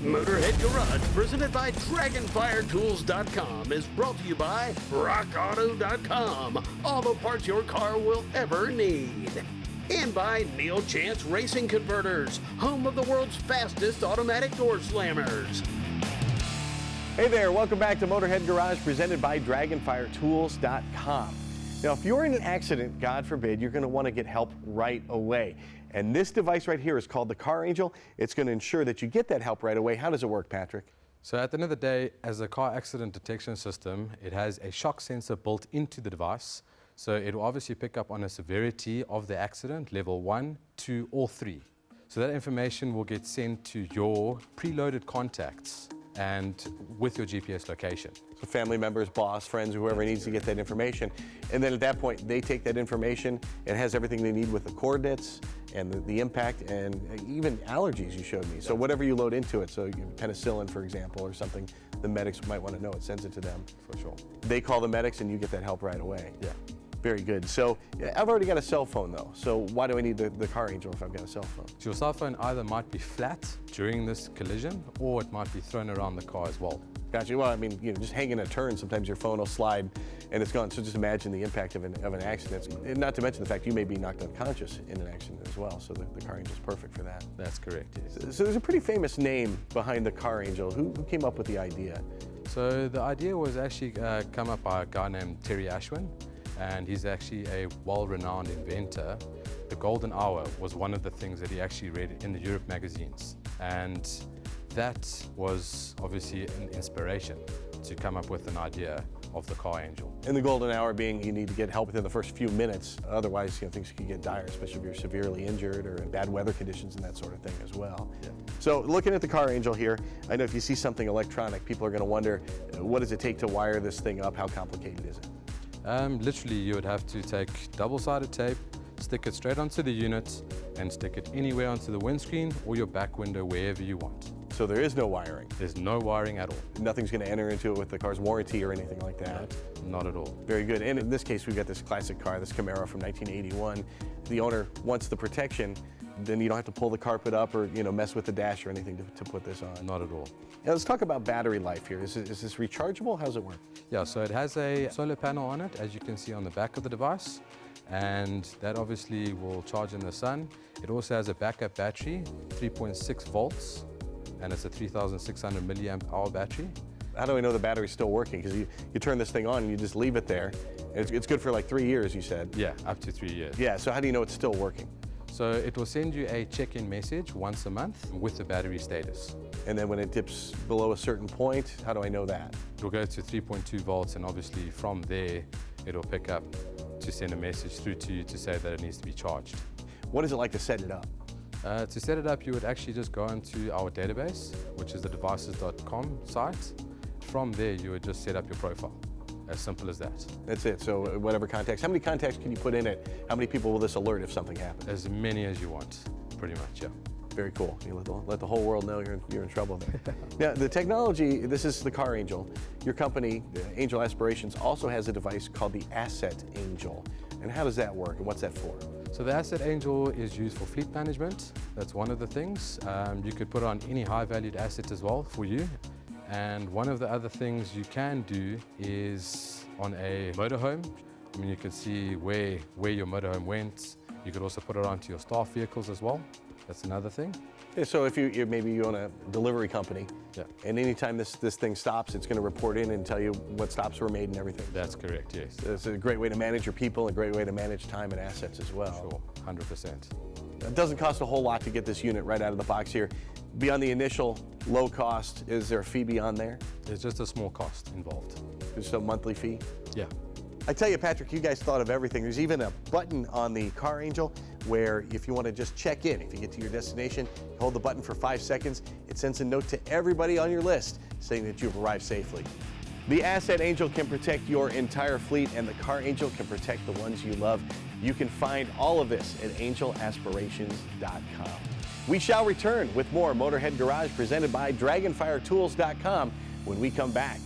Motorhead Garage, presented by Dragonfire Tools.com, is brought to you by RockAuto.com. All the parts your car will ever need. And by Neil Chance Racing Converters, home of the world's fastest automatic door slammers. Hey there, welcome back to Motorhead Garage, presented by DragonfireTools.com. Now, if you're in an accident, God forbid, you're going to want to get help right away. And this device right here is called the Car Angel. It's going to ensure that you get that help right away. How does it work, Patrick? So at the end of the day, as a car accident detection system, it has a shock sensor built into the device. So it will obviously pick up on the severity of the accident, level 1, 2, or 3. So that information will get sent to your preloaded contacts and with your GPS location. So family members, boss, friends, whoever needs to get that information. And then at that point, they take that information. It has everything they need with the coordinates and the impact and even allergies you showed me. So whatever you load into it, so penicillin, for example, or something the medics might want to know, it sends it to them. For sure. They call the medics and you get that help right away. Yeah. Very good. So I've already got a cell phone though. So why do I need the Car Angel if I've got a cell phone? So your cell phone either might be flat during this collision or it might be thrown around the car as well. Gotcha. Well, I mean, just hanging a turn, sometimes your phone will slide and it's gone. So just imagine the impact of an accident. And not to mention the fact you may be knocked unconscious in an accident as well. So the Car Angel is perfect for that. That's correct, yes. So there's a pretty famous name behind the Car Angel. Who came up with the idea? So the idea was actually come up by a guy named Terry Ashwin, and he's actually a well-renowned inventor. The golden hour was one of the things that he actually read in the Europe magazines. And that was obviously an inspiration to come up with an idea of the Car Angel. And the golden hour being you need to get help within the first few minutes. Otherwise, things could get dire, especially if you're severely injured or in bad weather conditions and that sort of thing as well. Yeah. So looking at the Car Angel here, I know if you see something electronic, people are going to wonder, what does it take to wire this thing up? How complicated is it? Literally, you would have to take double-sided tape, stick it straight onto the unit, and stick it anywhere onto the windscreen or your back window, wherever you want. So there is no wiring? There's no wiring at all. Nothing's going to enter into it with the car's warranty or anything like that? No, not at all. Very good. And in this case, we've got this classic car, this Camaro from 1981. The owner wants the protection, then you don't have to pull the carpet up or mess with the dash or anything to put this on. Not at all. Now let's talk about battery life here. Is this rechargeable? How does it work? Yeah, so it has a solar panel on it, as you can see on the back of the device, and that obviously will charge in the sun. It also has a backup battery, 3.6 volts, and it's a 3,600 milliamp hour battery. How do I know the battery's still working? Because you turn this thing on and you just leave it there. It's good for like 3 years, you said. Yeah, up to 3 years. Yeah, so how do you know it's still working? So it will send you a check-in message once a month with the battery status. And then when it dips below a certain point, how do I know that? It will go to 3.2 volts, and obviously from there, it'll pick up to send a message through to you to say that it needs to be charged. What is it like to set it up? To set it up, you would actually just go into our database, which is the devices.com site. From there, you would just set up your profile. As simple as that. That's it. So whatever contacts. How many contacts can you put in it? How many people will this alert if something happens? As many as you want, pretty much, yeah. Very cool. You let the whole world know you're in trouble there. Now, the technology, this is the Car Angel. Your company, Angel Aspirations, also has a device called the Asset Angel. And how does that work and what's that for? So the Asset Angel is used for fleet management. That's one of the things. You could put on any high-valued asset as well for you. And one of the other things you can do is on a motorhome. I mean, you can see where your motorhome went. You could also put it onto your staff vehicles as well. That's another thing. Yeah, so if maybe you own a delivery company, yeah, and anytime this thing stops, it's going to report in and tell you what stops were made and everything. That's correct, yes. It's a great way to manage your people, a great way to manage time and assets as well. Sure, 100%. It doesn't cost a whole lot to get this unit right out of the box here. Beyond the initial low cost, is there a fee beyond there? There's just a small cost involved. Just a monthly fee? Yeah. I tell you, Patrick, you guys thought of everything. There's even a button on the Car Angel where if you want to just check in, if you get to your destination, you hold the button for 5 seconds, it sends a note to everybody on your list saying that you've arrived safely. The Asset Angel can protect your entire fleet, and the Car Angel can protect the ones you love. You can find all of this at angelaspirations.com. We shall return with more Motorhead Garage presented by DragonfireTools.com when we come back.